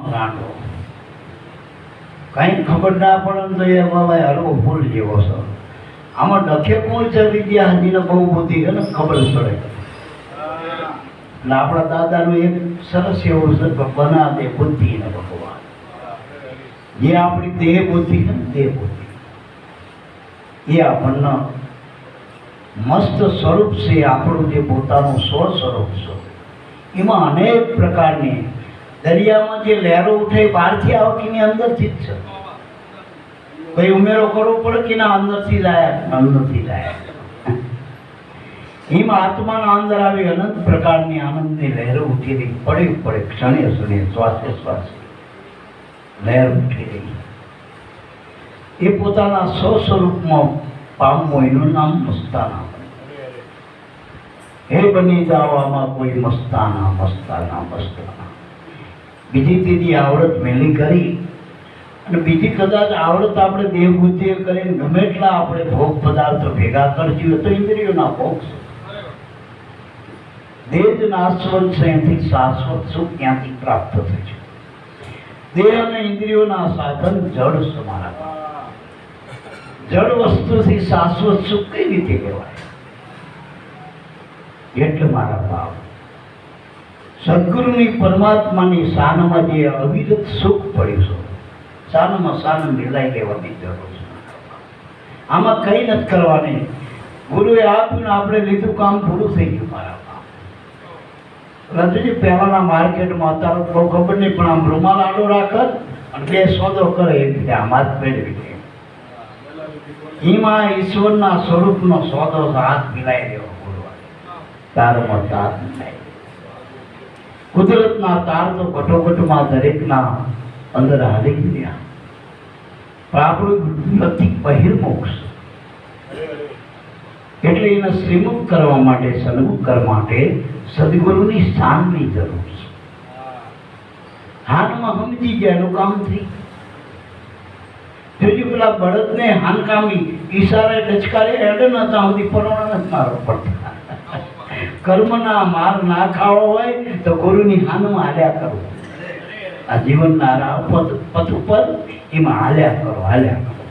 ગાંડો કઈ ખબર ના પડે ને તો એ બાબા હલવો ફૂલ જેવો છે. આમાં ડખે કોણ છે વિદ્યા હજીને બહુ બુદ્ધિ છે ને ખબર પડે. એટલે આપણા દાદાનું એક સરસ એવું છે કે બના દે બુદ્ધિ ને ભગવાન. જે આપણી દેહ બુદ્ધિ છે ને દેહ બુદ્ધિ એ આપણને મસ્ત સ્વરૂપ છે. આપણું જે પોતાનું સ્વ સ્વરૂપ છે એમાં અનેક પ્રકારની દરિયામાં જે લહેરો ઉઠે બહારથી આવતી ની અંદરથી જ છે. કોઈ ઉમેરો કરવો પડે કે ના અંદરથી લાયા અંદરથી લાયા. એમાં આત્માના અંદર આવી અનંત પ્રકારની આનંદની લહેરો ઉઠી રહી પડી પડે ક્ષણે ક્ષણે શ્વાસે શ્વાસે લહેર ઉઠી રહી. એ પોતાના સ્વસ્વરૂપમાં પામવું એનું નામ મસ્તાના. હે બની જાવામાં કોઈ મસ્તાના મસ્તાના મસ્તાના. બીજી ત્રીજી આવડત મેલી કરી અને બીજી કદાચ આવડત આપણે દેહ બુદ્ધિ કરીને ગમે એટલા આપણે ભોગ પદાર્થો ભેગા કરજી તો ઇન્દ્રિયોના ભોગ છે. દેહ જ નાશવંત છે, એથી શાશ્વત સુખ ક્યાંથી પ્રાપ્ત થાય છે. દેહ અને ઇન્દ્રિયોના સાધન જડ છે મારા. જડ વસ્તુથી શાશ્વત સુખ કઈ રીતે કહેવાય? એટલે મારા ભાવ સદગુરુની પરમાત્માની શાનમાં જે અવિરત સુખ પડ્યું છે શાનમાં શાન મિલાઈ લેવાની જરૂર છે. આમાં કઈ નથી કરવાની. ગુરુએ આપ્યું ને આપણે લીધું કામ પૂરું થઈ ગયું મારા ભાવ. રજજી પહેલાના માર્કેટમાં અત્યારે બહુ ખબર નહીં પણ આમ રૂમાલ આડો રાખત અને બે સોદો કરે એ રીતે આમ હાથ મેળવી દે. એમાં ઈશ્વરના સ્વરૂપનો સોદો હાથ મિલાઈ દેવો. તારમાં તાર મિલાઈ કુદરતના તાર તો ઘટોઘટમાં દરેકના અંદર હાલી ગયા. પણ આપણું નથી બહિર્મુખ. એટલે એને શ્રીમુખ કરવા માટે સન્મુખ કરવા માટે સદગુરુની સ્થાનની જરૂર છે. હાનમાં સમજી ગયા એનું કામ થઈ. જોજો પેલા બળદને હાનકામી ઈશારે ડચકારે એડે નતા સુધી પરોણા નથી મારવો પડતા. કર્મના માર ના ખાવો હોય તો ગુરુની હાનમાં હાલ્યા કરવું. આ જીવનના પથ ઉપર એમાં હાલ્યા કરો હાલ્યા કરો.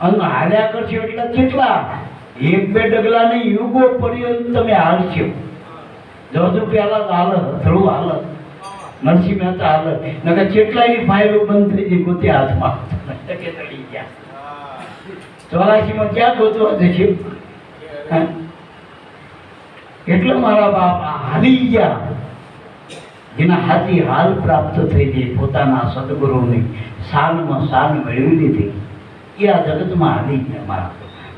અને હાલ્યા કરશો એટલે કેટલા એક બે ડગલા નહીં યુગો પર્યંત તમે હાલશો. જોજો પેલા તો હાલત ધ્રુવ હાલત નરસિંહ મહેતા હાલત નકર કેટલાયની ફાઇલો બંધ થઈ ગઈ ગોતી હાથમાં ચડી ગયા. 84 ક્યાં ગોતવા જશે? એટલે મારા બાપ હાલી ગયા. જેના હાથી હાલ પ્રાપ્ત થઈ ગઈ પોતાના સદગુરુની શાનમાં શાન મેળવી લીધી એ આ જગતમાં હાલી ગયા મારા.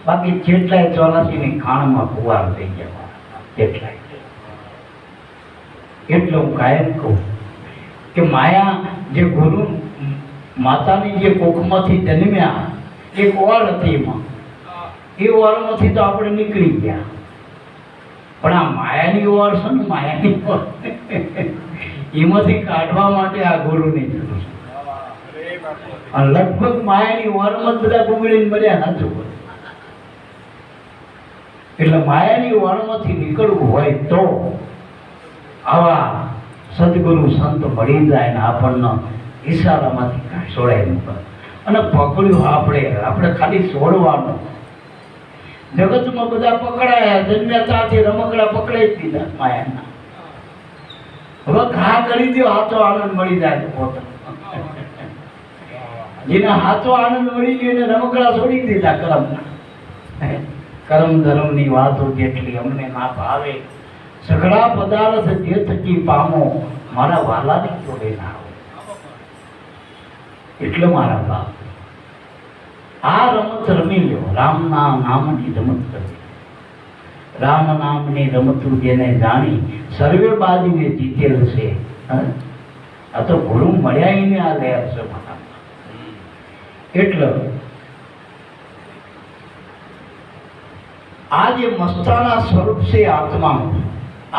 બાકી જેટલાય 84ની ખાણમાં કુવાર થઈ ગયા મારા જેટલાય. એટલે હું કાયમ કહું કે માયા જે ગુરુ માતાની જે કોખમાંથી જન્મ્યા એક ઓર હતી એમાં એ ઓરમાંથી તો આપણે નીકળી ગયા. પણ આ માયાની ઓર છે ને માયાની ઓર એમાંથી કાઢવા માટે આ ગુરુની જરૂર છે. અને લગભગ માયાની ઓરમાં બધા ગુગળીને મર્યા નથી. એટલે માયાની ઓરમાંથી નીકળવું હોય તો આવા સદગુરુ સંત મળી જાય ને આપણને ઈશારામાંથી છોડાય મૂકે. અને પકડ્યું આપણે ખાલી છોડવાનું. જગતમાં બધા પકડાયા જન્મ્યા ત્યાંથી રમકડા પકડાઈ જ દીધા માયાના. હવે ઘા કરી દો હાથો આનંદ મળી જાય તો પોતા. જેને હાથો આનંદ મળી ગયો એને રમકડા છોડી દીધા કર્મના. કર્મ ધર્મની વાતો જેટલી અમને ના ભાવે સઘળા પદાર્થ જે થકી પામો મારા વાલાની જોડે ના આવો. એટલે મારા બાપ આ રમત રમી લો. રામના નામની રમત કરવી. રામ નામની રમતું જેને જાણી સર્વે બાજીને જીતેલ છે. આ તો ગુરુ મળ્યા એને આ લહેર છે મારા. એટલે આ જે મસ્તાના સ્વરૂપ છે આત્માનું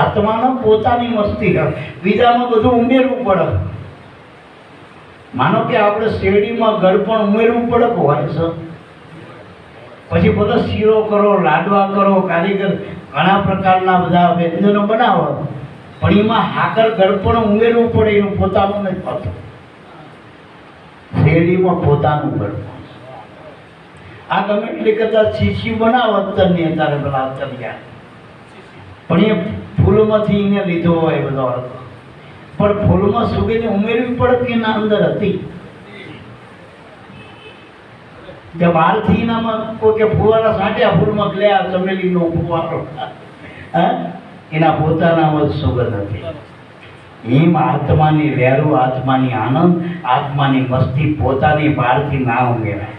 આત્માનો પોતાની મસ્તી બીજામાં બધું ઉમેરવું પડે. માનો કે આપણે શેરડીમાં ગળપણ ઉમેરવું પડે હોય છે. પછી બધો શીરો કરો લાડવા કરો કારીગર ઘણા પ્રકારના બધા વ્યંજનો બનાવો પણ એમાં હાકર ગળપણ ઉમેરવું પડે. એનું પોતાનું નથી પડતું. પેઢીમાં પોતાનું ઘડવું. આ ગમે એટલી કદાચ શીશી બનાવ અત્તરની અત્યારે પેલા અત્તરિયા, પણ એ ફૂલમાંથી એને લીધો હોય બધો અર્થ. પણ ફૂલમાં સુગંધ ઉમેરવી પડે કે એના અંદર હતી કે બહારથી એનામાં કોઈ કે ફુવારા સાંટ્યા ફૂલમાં લે આ ચમેલીનો ફુવારો, એના પોતાનામાં જ સુગંધ હતી. એમ આત્માની લહેરો, આત્માની આનંદ, આત્માની મસ્તી પોતાની બહારથી ના ઉમેરાય.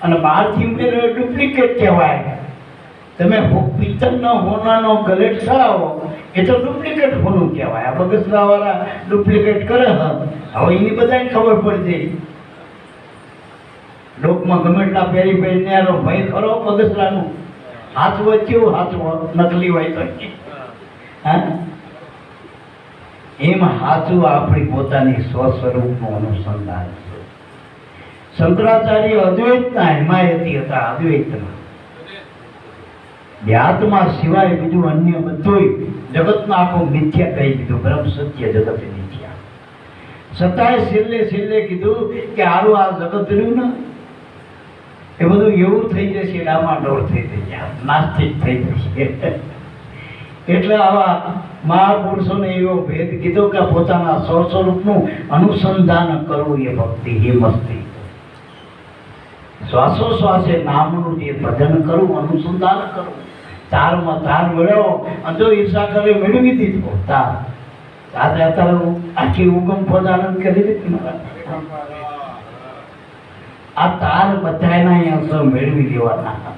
અને બહારથી ઉમેરો ડુપ્લિકેટ કહેવાય. તમે પિત્તળનો હોનાનો ગલેટ ચડાવો એ તો ડુપ્લિકેટ હોનું કહેવાય. આ બગસરાવાળા ડુપ્લિકેટ કરે હવે એની બધાને ખબર પડી જાય. લોકમાં ગમે એટલા પહેરી પહેરીને ભાઈ ખરો બગસરાનું હાથ વચ્યું, હાથ નકલી હોય તો હા એમ હાથું આપણી પોતાની સ્વસ્વરૂપનું અનુસંધાન છે. શંકરાચાર્ય અદ્વૈતના હિમાયતી હતા. અદ્વૈતના આત્મા સિવાય બીજું અન્ય બધું જગતના આખું મિથ્યા કહી દીધું. બ્રહ્મ સત્ય, જગત મિથ્યા. છતાંય છેલ્લે કીધું કે આરું આ જગત રહ્યું ને એ બધું એવું થઈ જશે, ડામાડોળ થઈ જશે, નાસ્તિક થઈ જશે. એટલે આવા મહાપુરુષોને એવો ભેદ કીધો કે પોતાના સ્વસ્વરૂપનું અનુસંધાન કરવું એ ભક્તિ, એ મસ્તી. શ્વાસોશ્વાસે નામનું જે ભજન કરવું, અનુસંધાન કરવું. તારમાં તાર મેળવો, અને જો ઈર્ષા કરે મેળવી દીધો તાર. અત્યારે આખી ઉગમ પદાનંદ કરી દીધી. આ તાર બધાના અહીંયા મેળવી લેવાના.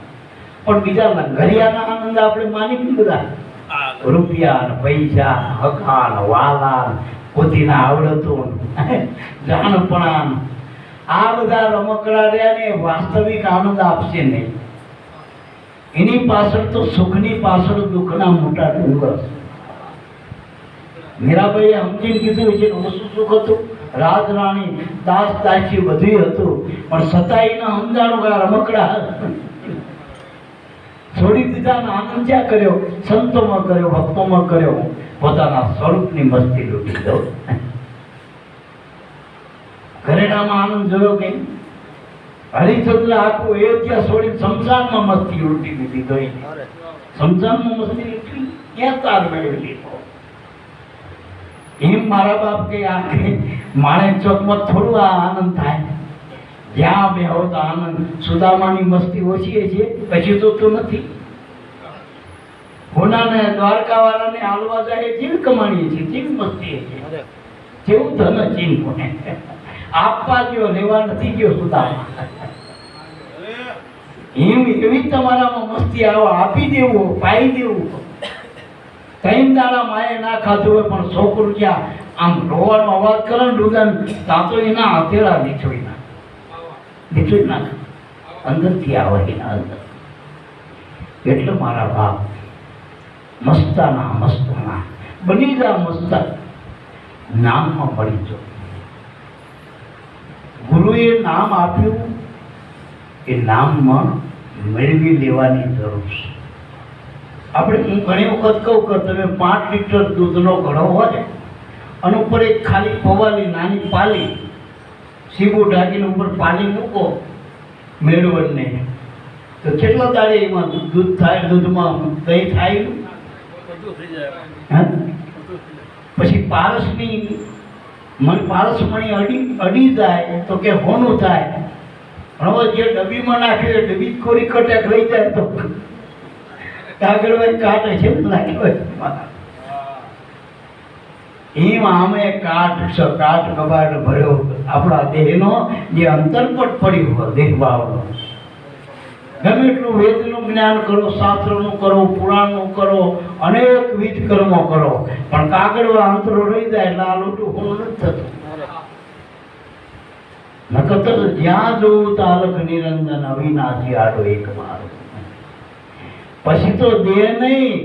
પણ બીજા લંગરિયાના આનંદ આપણે માની લીધા. રૂપિયા, પૈસા, હકાન, વાલાન, પોતીના આવડતો, જાણપણા, આ બધા રમકડા રહ્યા ને વાસ્તવિક આનંદ આપશે નહીં. એની પાછળ તો સુખની પાછળ દુઃખના મોટા ડુંગર. મીરાબાઈએ સમજીને કીધું છે ઓછું સુખ હતું, રાજ રાણી, દાસ દાસી બધું હતું, પણ છતાં એને સમજાણું કે રમકડા છોડી દીધા ને આનંદ ક્યાં કર્યો? સંતોમાં કર્યો, ભક્તોમાં કર્યો. પોતાના સ્વરૂપની મસ્તી લૂટી દો. ઘરેડામાં આનંદ જોયો કે હરિચંદ્ર આખું અયોધ્યા છોડી શમશાનમાં મસ્તી લૂટી દીધી. ગઈ શમશાનમાં મસ્તી લૂટી ક્યાં તાર મેળવી લીધો? એમ મારા બાપ કે આખે માણેક ચોકમાં થોડું આ આનંદ થાય. જ્યાં બે હો તો આનંદ. સુદામાની મસ્તી ઓછી છે, પછી તો નથી. હોનાને દ્વારકા વાળાને હાલવા જાય જેવી કમાણીએ છે, જેવી મસ્તી છે, જેવું ધન ચીન કોને આપવા ગયો, લેવા નથી ગયો સુદામા. એમ એવી તમારામાં મસ્તી આવો, આપી દેવું, પાઈ દેવું. કઈ દાડા માએ ના ખાધું હોય પણ છોકરું જ્યાં આમ રોવાનો અવાજ કરે ને ડુગાન ત્યાં તો એના હથેળા નીચોઈ ના અંદરથી આવે એના અંદર. એટલે મારા બાપ મસ્તાના મસ્તાના બની જા મસ્તા નામમાં પડી જો. ગુરુએ નામ આપ્યું એ નામમાં મેળવી લેવાની જરૂર છે. આપણે હું ઘણી વખત કહું કે તમે 5 લીટર દૂધનો ઘડો હોય અને ઉપર એક ખાલી પવાલી નાની પાલી સીબું ઢાંકીને ઉપર પાણી મૂકો મેળવણ નહીં તો કેટલા દાડે એમાં દૂધ થાય? દૂધમાં દહીં થાય? પછી પારસની પારસમણી અડી જાય તો કે હોનું થાય. પણ હવે જે ડબ્બીમાં નાખ્યું એ ડબ્બી કોરી કટેક લઈ જાય તો કાગળભાઈ કાઢે છે ને લાગ્યો. એમ આમે કાઠ કબાટ ભર્યો આપણા દેહનો, જે અંતરપટ પડ્યું હોય દેહ ભાવનો. ગમે એટલું વેદનું જ્ઞાન કરો, શાસ્ત્રનું કરો, પુરાણનું કરો, અનેકવિધ કર્મો કરો, પણ કાગળવા અંતરો રહી જાય એટલે આ લોટું હોનું નથી થતું. નકતર જ્યાં જોવું તો અલખ નિરંજન અવિનાશી આડો એક મારો. પછી તો દેહ નહીં,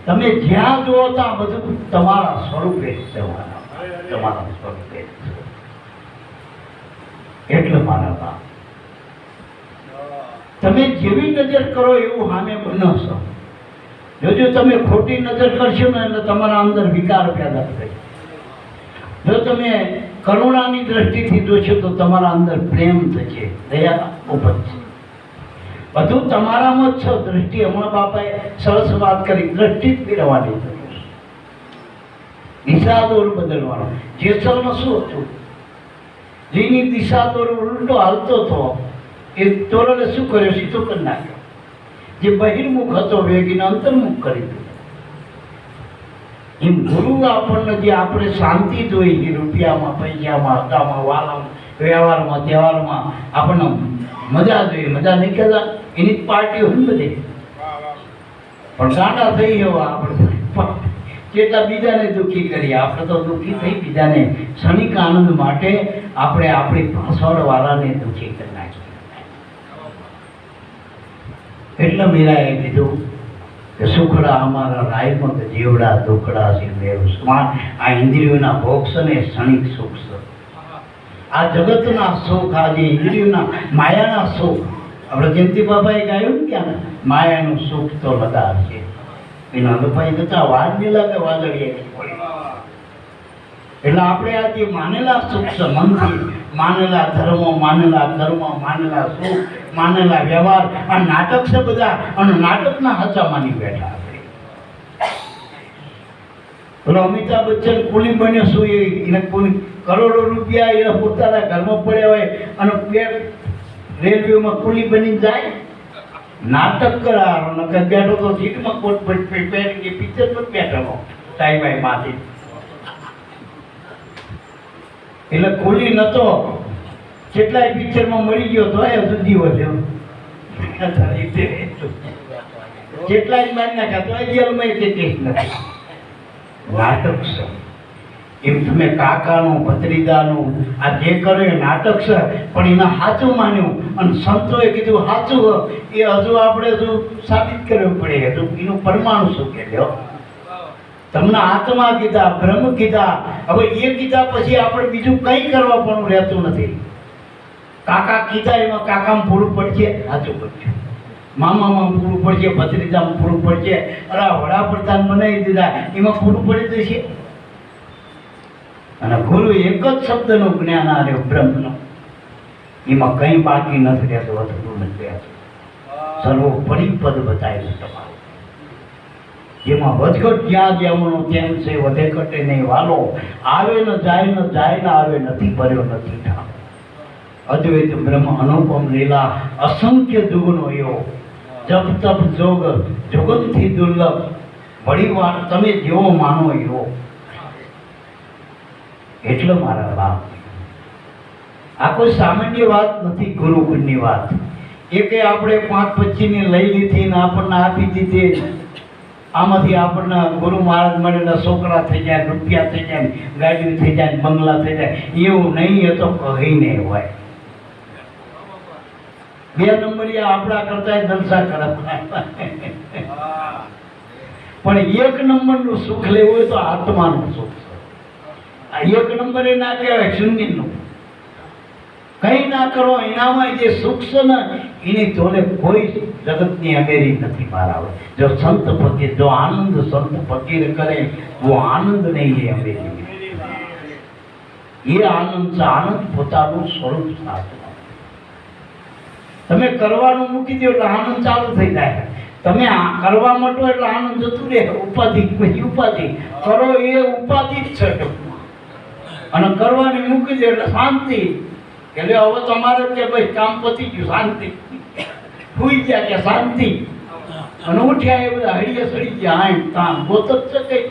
તમે જ્યાં જુઓ ત્યાં બધું તમારા સ્વરૂપે જવાના, તમારા સ્વરૂપે. એટલે મારા બાપ તમે જેવી નજર કરો એવું સામે બનશો. જો તમે ખોટી નજર કરશો ને એટલે તમારા અંદર વિકાર પેદા થાય. જો તમે કરુણાની દ્રષ્ટિથી જોશો તો તમારા અંદર પ્રેમ થશે, દયા ઉપજશે. બધું તમારામાં જ છે. દ્રષ્ટિ, હમણાં બાપાએ સરસ વાત કરી, દ્રષ્ટિ જ ફેરવાની છે, દિશા દોર બદલવાનો. જેસલમાં શું હતું? જેની દિશા દોર ઉલટો હાલતો હતો એ તોરણે શું કર્યો? સીધો કરી નાખ્યો. જે બહિર્મુખ હતો વેગીને અંતર્મુખ કરી દીધો. એમ ગુરુ આપણને જે આપણે શાંતિ જોઈએ રૂપિયામાં, પૈસામાં, હકામાં, વાલામાં, વ્યવહારમાં, તહેવારમાં આપણને મજા જોઈએ, મજા નહીં કહેતા એની જ પાર્ટી હોય બધી. પણ ગાંડા થઈ ગયો આપણે કેટલા બીજાને દુઃખી કરીએ. આપણે તો દુઃખી થઈ બીજાને ક્ષણિક આનંદ માટે આપણે આપણી પાછળવાળાને દુઃખી કરી નાખીએ. એટલે મીરાએ કીધું કે સુખડા અમારા રાયમત જીવડા દુખડા છે મેરું સમાન. આ ઇન્દ્રિયોના ભોગ છે ને ક્ષણિક સુખ છે. આ જગતના સુખ, આ જે ઇન્દ્રિયોના માયાના સુખ, આપણે જયંતિ બાબાએ ગાયું ને ક્યાં માયાનું સુખ તો લગાર છે. એના અનુભાઈ જતા વાર નહીં લાગે વાદળીએ. એટલે આપણે આ જે માનેલા સુખ છે મનથી, માનેલા ધર્મો, માનેલા કર્મ, માનેલા સુખ, માનેલા વ્યવહાર, આ નાટક છે બધા, અને નાટકના હાચા માની બેઠા આપણે. પેલો અમિતાભ બચ્ચન કુલી બન્યો શું એને કરોડો રૂપિયા એના પોતાના ઘરમાં પડ્યા હોય અને રેલવેમાં કુલી બની જાય. નાટક કરારો નકર બેઠો તો સીટમાં કોટ પહેરી પિક્ચર પર બેઠો સાઈબાઈ માંથી. એટલે કુલી નતો, કેટલાય પિક્ચરમાં મરી ગયો તો હજુ જીવો છે. કેટલાય મારી નાખ્યા તો જેલમાં કે કેસ નથી. નાટક છે. એમ તમે કાકાનું, ભત્રીજાનું આ જે કરો એ નાટક છે, પણ એના સાચું માન્યું અને સંતોએ કીધું સાચું એ હજુ આપણે હજુ સાબિત કરવું પડે. હજુ એનું પરમાણુ શું કે લ્યો, તમને આત્મા કીધા, બ્રહ્મ કીધા, હવે એ કીધા પછી આપણે બીજું કંઈ કરવા પણ રહેતું નથી. કાકા કીધા એમાં કાકામાં પૂરું પડશે, સાચું પડશે. મામામાં પૂરું પડશે, ભત્રીજામાં પૂરું પડશે. અરે વડાપ્રધાન બનાવી દીધા એમાં પૂરું પડી જશે. અને ગુરુ એક જ શબ્દનું જ્ઞાન આવ્યો બ્રહ્મનું, એમાં કંઈ બાકી નથી રહેતું, અધૂરું નથી રહેતું. સર્વોપરી પદ બતાવ્યું તમારું. જેમાં વધઘટ જ્યાં જેમનો તેમ છે, વધે ઘટે નહીં વાલો. આવે ન જાય, ન જાય ન આવે, નથી ભર્યો નથી ઠામ. અદ્વૈત બ્રહ્મ અનુપમ લીલા, અસંખ્ય દુગનો એવો. જપ તપ જોગ જોગનથી દુર્લભ, વળી વાર તમે જેવો માનો એવો. એટલે મારા બાપ, આ કોઈ સામાન્ય વાત નથી, ગુરુકુળની વાત. એ કે આપણે 5-25 લઈ લીધી ને આપણને આપી દીધી, આમાંથી આપણને ગુરુ મહારાજ મળેલા છોકરા થઈ જાય, રૂપિયા થઈ જાય, ગાડીઓ થઈ જાય, બંગલા થઈ જાય, એવું નહીં. એ તો કહીને હોય. 2 નંબરિયા આપણા કરતા જલસા કરે, પણ 1 નંબરનું સુખ લેવું હોય તો આત્માનું સુખ. 1 નંબર એ ના કહેવાય, શૂન્યનું. કંઈ ના કરો એનામાં જે સુખ છે ને એની તોલે કોઈ જગતની અમેરી નથી મારા. જો સંત ફકીર, જો આનંદ સંત ફકીર કરે वो આનંદ નહીં है अमेरी. એ આનંદ છે, આનંદ પોતાનું સ્વરૂપ સાથે. તમે કરવાનું મૂકી દો એટલે આનંદ ચાલુ થઈ જાય. તમે કરવા માંડો એટલે આનંદ જતું રહે. ઉપાધિ પછી ઉપાધિ કરો એ ઉપાધિ જ છે. અને કરવાની મૂકી દે એટલે શાંતિ. એટલે હવે તમારે કે ભાઈ કામ પતી ગયું, શાંતિ. સુઈ ગયા કે શાંતિ. અને ઉઠ્યા એ બધા હળીએ સડી ગયા. આમ તામ ગોત જ છે કઈ.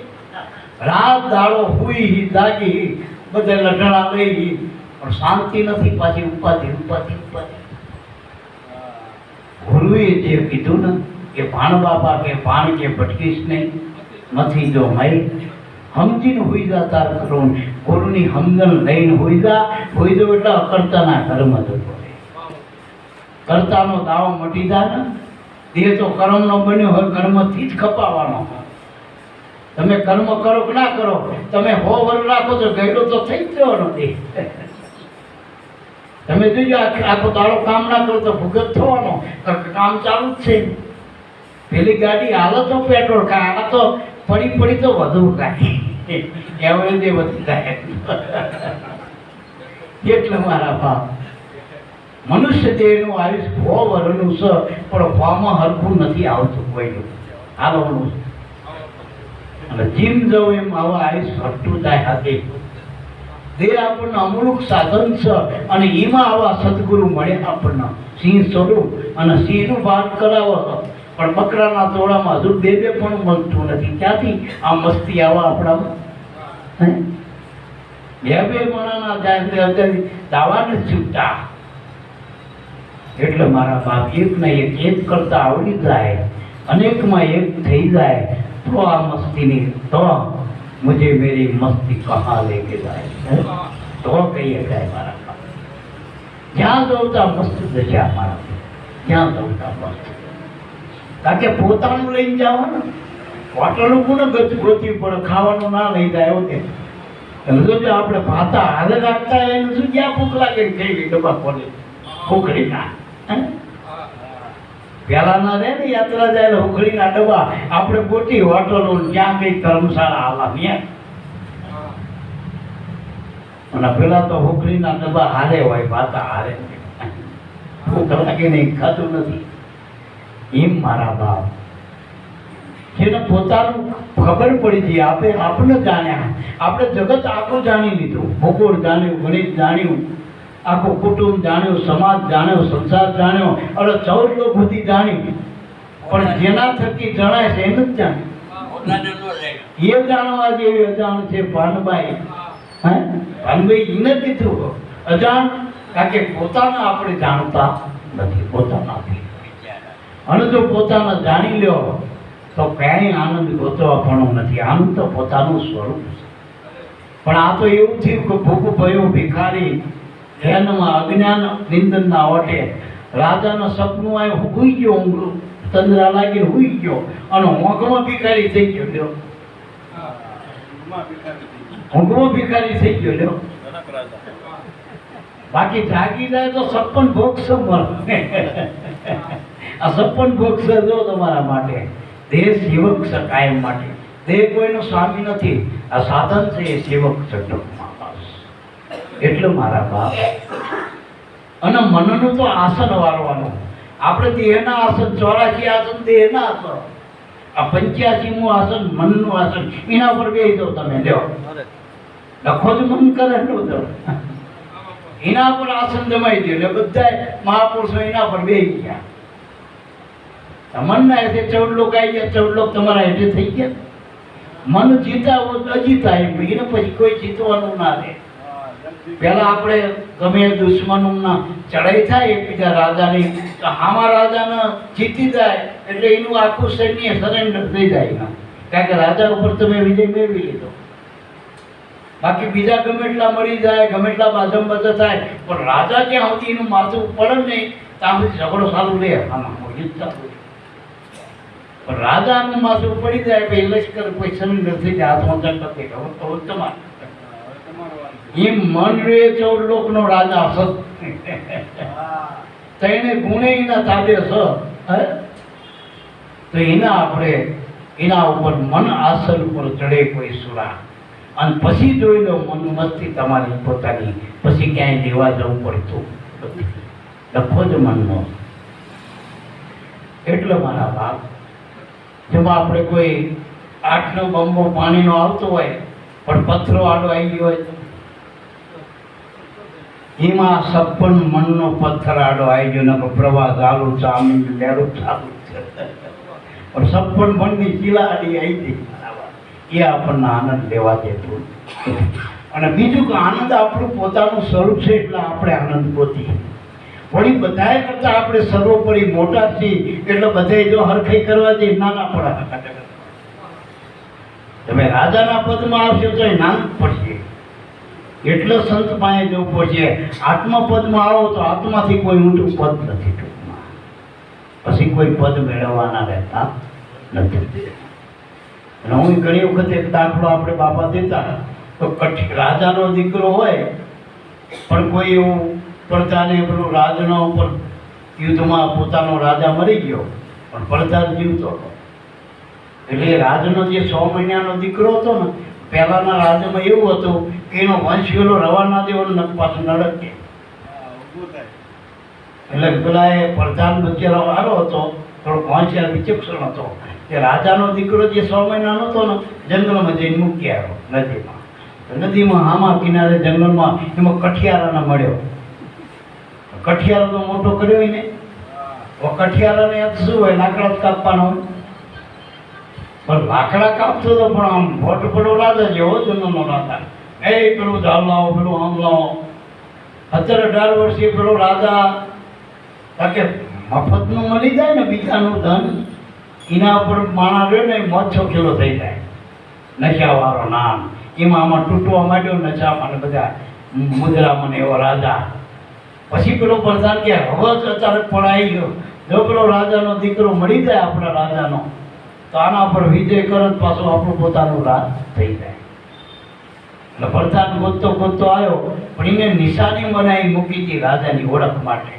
રાત દાડો હુઈ જાગી બધે લઢણા લઈ, પણ શાંતિ નથી. પાછી ઉપાધિ ઉપાધિ ઉપાધિ. ગુરુએ જે કીધું ને કે ભાણ બાપા કે ભાણ કે ભટકીશ નહીં, નથી જો મય સમજીને હોઈ જા તાર કરું. ગુરુની સમજણ લઈને હોઈ જા. હોઈ દો એટલે અકર્તાના કર્મ જતો રહે. કર્તાનો દાવો મટી જાય ને. દેહ તો કર્મનો બન્યો હોય, કર્મથી જ ખપાવવાનો. તમે કર્મ કરો કે ના કરો, તમે 100 વર્ષ રાખો તો ગયડો તો થઈ જ જવાનો દેહ. તમે જોજો આખો દાડો કામ ના કરો તો ભૂગત થવાનો. કામ ચાલુ જ છે. પેલી ગાડી હાલો તો પેટ્રોલ ખાય, આ તો પડી તો વધુ ખાય. એવરેજ વધી જાય. એટલે મારા બાપ મનુષ્ય દેહનું આયુષ 100 વર્ષનું છે, પણ ફોમાં હરખું નથી આવતું કોઈનું હાલવાનું છે. અને જીમ જવું એમ આવા આયુષ ઘટતું જાય હાથે. દેહ આપણને અમુક સાધન છે, અને એમાં આવા સદગુરુ મળે આપણને સિંહ સ્વરૂપ, અને સિંહનું ભાન કરાવો પણ બકરાના તોડામાં હજુ બે પણ મળતું નથી. ક્યાંથી આ મસ્તી આવા આપણામાં? બે મણાના જાય દાવા નથી છૂટતા. એટલે મારા બાપ એક કરતા આવડી જાય, અનેકમાં એક થઈ જાય તો આ મસ્તીની તો મુझे मेरी मस्ती कहाँ लेके जाए, તો કહીએ જાય મારા બાપ. જ્યાં જવતા મસ્ત દશા મારા, જ્યાં જવતા મસ્ત. કારણ કે પોતાનું લઈને જવાનું, હોટલો કોને ગોતવી પડે, ખાવાનું ના લઈ જાય એવું કે જો આપણે ભાતા હાલે રાખતા એનું શું ક્યાં ભૂખ લાગે કેવી ડબ્બા ખોલે ઉખડી ના પેલા ના રે ને યાત્રા જાય ઉખડી ના ડબ્બા આપણે ગોટી હોટલો ક્યાં કઈ ધર્મશાળા આવા ત્યાં. અને પેલા તો ઉખડી ના ડબ્બા હારે હોય, ભાતા હારે ભૂખ લાગે નહીં, ખાતું નથી. એમ મારા બાપ જેને પોતાનું ખબર પડી ગઈ, આપણે જાણ્યા, આપણે જગત આખું જાણી લીધું, ભૂગોળ જાણ્યું, ગણિત જાણ્યું, આખું કુટુંબ જાણ્યું, સમાજ જાણ્યો, સંસાર જાણ્યો, અને 14 લોક સુધી જાણ્યું. પણ જેના થકી જણાય છે એમ જ જાણ્યું. એ જાણવા જેવી અજાણ છે ભાનબાઈ. ભાનબાઈ એને કીધું અજાણ, કારણ કે પોતાના આપણે જાણતા નથી, પોતાના. અને જો પોતાના જાણી લ્યો તો ક્યાંય આનંદ ગોતવા પણ નથી. આનંદ તો પોતાનું સ્વરૂપ છે. પણ આ તો એવું થયું કે ભૂખ ભયો ભિખારી ધ્યાનમાં અજ્ઞાન નિંદનના ઓઠે રાજાના સપનું આવ્યું, હુઈ ગયો, ઊંઘ તંદ્રા લાગીને હુઈ ગયો, અને ઊંઘમાં ભિખારી થઈ ગયો. લ્યો ઊંઘમાં ભિખારી થઈ ગયો. લ્યો બાકી જાગી જાય તો 56 ભોગ મળે. આ 56 ભોગ જો તમારા માટે. દેહ સેવક છે કાયમ માટે. દેહ કોઈનો સ્વામી નથી, આ સાધન છે એ સેવક છે. એટલે મારા બાપ, અને મનનું તો આસન વાળવાનું. આપણે દેહના આસન 84 આસન દેહના આસન, આ 85મું આસન મનનું આસન, એના પર બેસી જાઓ તમે. લ્યો લખો જ મન કરે એટલું તો એના પર આસન જમાઈ દો. એટલે બધા મહાપુરુષો એના પર બેસી ગયા. મનના હેઠે 14 લોક આવી ગયા, 14 લોક તમારા હેઠે થઈ ગયા. મન જીતાવો અજીતા એમ, એને પછી કોઈ જીતવાનું ના રહે. પેલા આપણે ગમે દુશ્મનોના ચડાઈ થાય એકબીજા રાજાની, તો આમાં રાજાને જીતી જાય એટલે એનું આખું સૈન્ય સરેન્ડર થઈ જાય. કારણ કે રાજા ઉપર તમે વિજય મેળવી લીધો. બાકી બીજા ગમે એટલા મળી જાય, ગમે એટલા બાજમ બધા થાય, પણ રાજા જ્યાં સુધી એનું માથું પડે નહીં ત્યાં સુધી ઝઘડો ચાલુ રહે. આમાં યુદ્ધ ચાલુ રહે. પણ રાજાનું માથું પડી જાય પછી લશ્કર કોઈ સરેન્ડર થઈ જાય, હાથમાં ચંપત ખબર તો તમારે એમ મન રે 14 લોકનો રાજા સત તેને ગુણે એના તાબે છે. તો એના આપણે એના ઉપર મન આસન ઉપર ચડે કોઈ સુરા, અને પછી જોઈ લો મન મસ્તી તમારી પોતાની, પછી ક્યાંય દેવા જવું પડતું લખો જ મનનો. એટલે મારા બાપ, જેમાં આપણે કોઈ 8નો બંબો પાણીનો આવતો હોય પણ પથ્થરો આડો આવી ગયો હોય, એમાં 56 મનનો પથ્થર આડો આવી ગયો ને પ્રવાહ ચાલુ ચાલુ લહેરું ચાલુ છે. પણ 56 મનની શીલા આડી આવી ગઈ. એ આપણને આનંદ લેવા દેતું. અને બીજું કે આનંદ આપણું પોતાનું સ્વરૂપ છે એટલે આપણે આનંદ ગોતી. વળી બધાએ કરતા આપણે સર્વોપરી મોટા છીએ એટલે બધાએ જો હરખાઈ કરવા જઈએ નાના પડા. તમે રાજાના પદમાં આવશો તો એ નાનું પડશે. એટલે સંત પાસે જવું પડશે. આત્મપદમાં આવો તો આત્માથી કોઈ ઊંચું પદ નથી. ટૂંકમાં પછી કોઈ પદ મેળવવાના રહેતા નથી. અને હું ઘણી વખત એક દાખલો આપણે બાપા દેતા તો રાજાનો દીકરો હોય પણ કોઈ એવું પડતાને પેલું રાજનો ઉપર યુદ્ધમાં પોતાનો રાજા મરી ગયો પણ પડતા જીવતો હતો. એટલે રાજનો જે 6 મહિનાનો દીકરો હતો ને, પહેલાના રાજ્યમાં એવું હતું કે એનો વંશ વેલો રવાના દેવાનો પાછું નડકે. એટલે પેલા એ પ્રધાન બચારો સારો હતો, થોડો હોશિયાર વિચક્ષણ હતો. કે રાજાનો દીકરો જે 6 મહિનાનો હતો ને, જંગલમાં જઈને મૂકી આવ્યો નદીમાં. નદીમાં આમાં કિનારે જંગલમાં એમાં કઠિયારાને મળ્યો. કઠિયારો તો મોટો કર્યો ને, કઠિયારાને શું હોય, લાકડા જ કાપવાનો હોય. પણ લાકડા કાપતો હતો, પણ આમ ભોટ પડો રાજા જેવો જંગલનો રાજા. એ પેલું ઝાલ લાવો, પેલું આમ લાવો. 17-18 વર્ષે પેલો રાજા કારણ કે મફતનું મળી જાય ને બીજાનું ધન, એના ઉપર માણા રહ્યો ને મોજ છોકેલો થઈ જાય. નશાવાળો નામ એમાં આમાં તૂટવા માંડ્યો નશામાં ને બધા મુદ્રામાં ને એવો રાજા. પછી પેલો પ્રધાન કે હવે જ અચાનક પડાઈ ગયો, જો પેલો રાજાનો દીકરો મળી જાય આપણા રાજાનો, તો આના પર વિજય કરત પાછું આપણું પોતાનું રાજ થઈ જાય. એટલે પ્રધાન ગોતતો ગોતતો આવ્યો, પણ એને નિશાની બનાવી મૂકી હતી રાજાની ઓળખ માટે.